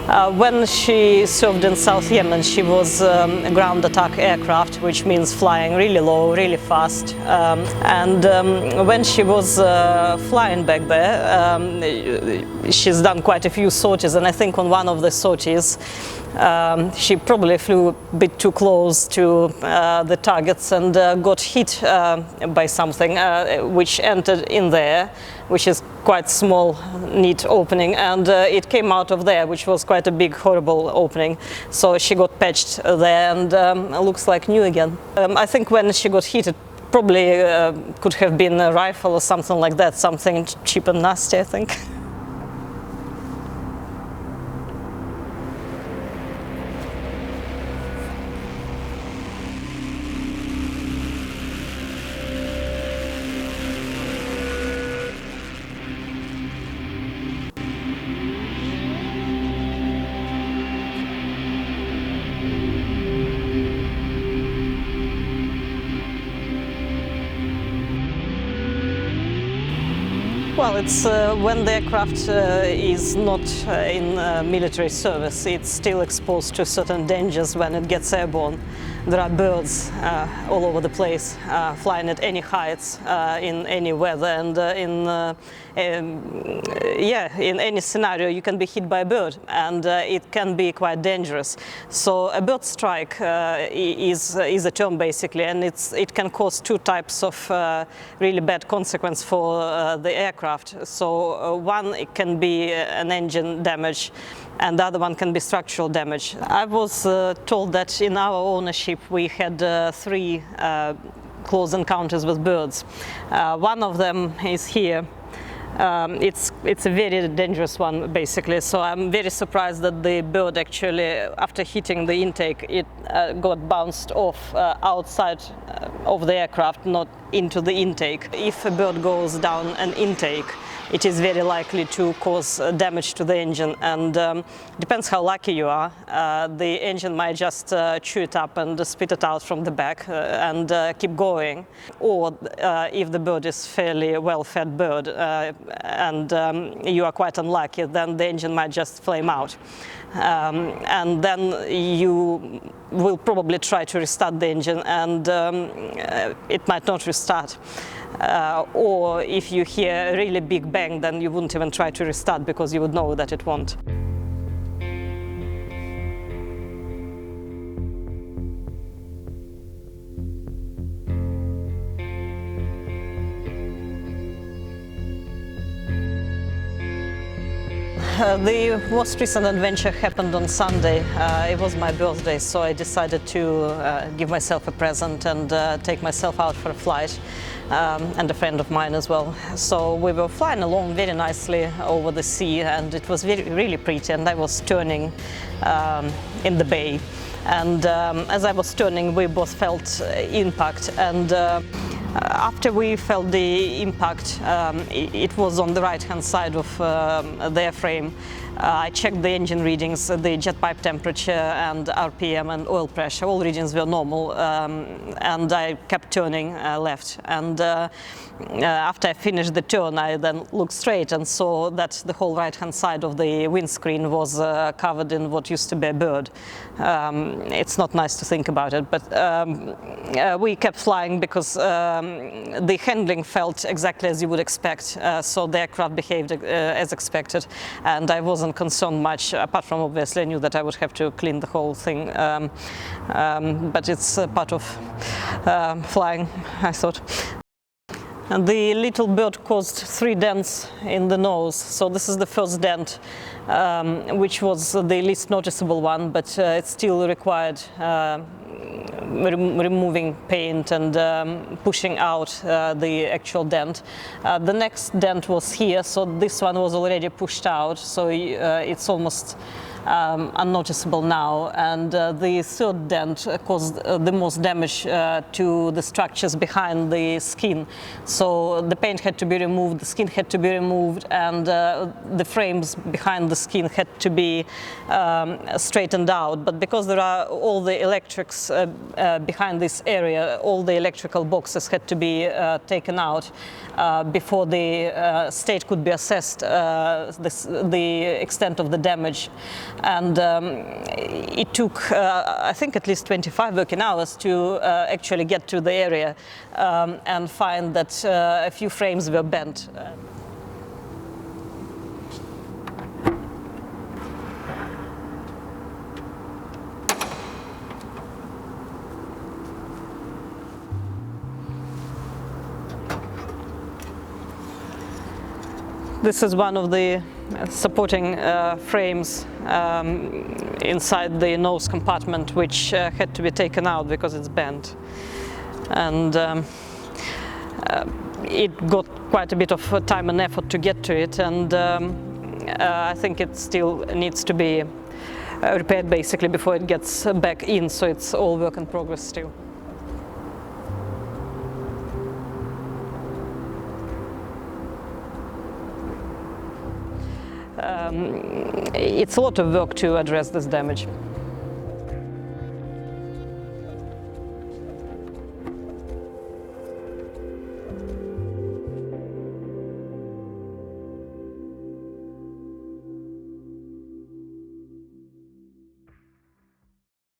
When she served in South Yemen, she was a ground attack aircraft, which means flying really low, really fast. When she was flying back there, she's done quite a few sorties, and I think on one of the sorties she probably flew a bit too close to the targets and got hit by something which entered in there, which is quite small, neat opening, and it came out of there, which was quite a big, horrible opening. So she got patched there and looks like new again. I think when she got hit, it probably could have been a rifle or something like that, something cheap and nasty, I think. Well, it's when the aircraft is not in military service, it's still exposed to certain dangers when it gets airborne. There are birds all over the place, flying at any heights, in any weather, and in any scenario you can be hit by a bird, and it can be quite dangerous. So a bird strike is a term basically, and it can cause two types of really bad consequence for the aircraft. So one, it can be an engine damage, and the other one can be structural damage. I was told that in our ownership we had 3 close encounters with birds. One of them is here. It's a very dangerous one basically, so I'm very surprised that the bird actually, after hitting the intake, it got bounced off outside of the aircraft, not into the intake. If a bird goes down an intake, it is very likely to cause damage to the engine, and depends how lucky you are. The engine might just chew it up and spit it out from the back and keep going. Or if the bird is fairly well-fed bird and you are quite unlucky, then the engine might just flame out. And then you will probably try to restart the engine, and it might not restart. Or if you hear a really big bang, then you wouldn't even try to restart because you would know that it won't. The most recent adventure happened on Sunday. It was my birthday, so I decided to give myself a present and take myself out for a flight, and a friend of mine as well. So we were flying along very nicely over the sea, and it was really pretty, and I was turning in the bay. And as I was turning, we both felt impact, and after we felt the impact, it was on the right-hand side of the airframe. I checked the engine readings, the jet pipe temperature and RPM and oil pressure. All readings were normal, and I kept turning left. And after I finished the turn, I then looked straight and saw that the whole right-hand side of the windscreen was covered in what used to be a bird. It's not nice to think about it, but we kept flying because the handling felt exactly as you would expect, so the aircraft behaved as expected, and I wasn't concerned much, apart from obviously I knew that I would have to clean the whole thing, but it's part of flying, I thought. And the little bird caused 3 dents in the nose, so this is the first dent, which was the least noticeable one, but it still required removing paint and pushing out the actual dent. The next dent was here, so this one was already pushed out, so it's almost unnoticeable now, and the third dent caused the most damage to the structures behind the skin. So the paint had to be removed, the skin had to be removed, and the frames behind the skin had to be straightened out. But because there are all the electrics behind this area, all the electrical boxes had to be taken out before the state could be assessed, the extent of the damage. And it took, I think, at least 25 working hours to actually get to the area and find that a few frames were bent. This is one of the supporting frames inside the nose compartment, which had to be taken out because it's bent. And it got quite a bit of time and effort to get to it, and I think it still needs to be repaired basically before it gets back in, so it's all work in progress still. It's a lot of work to address this damage.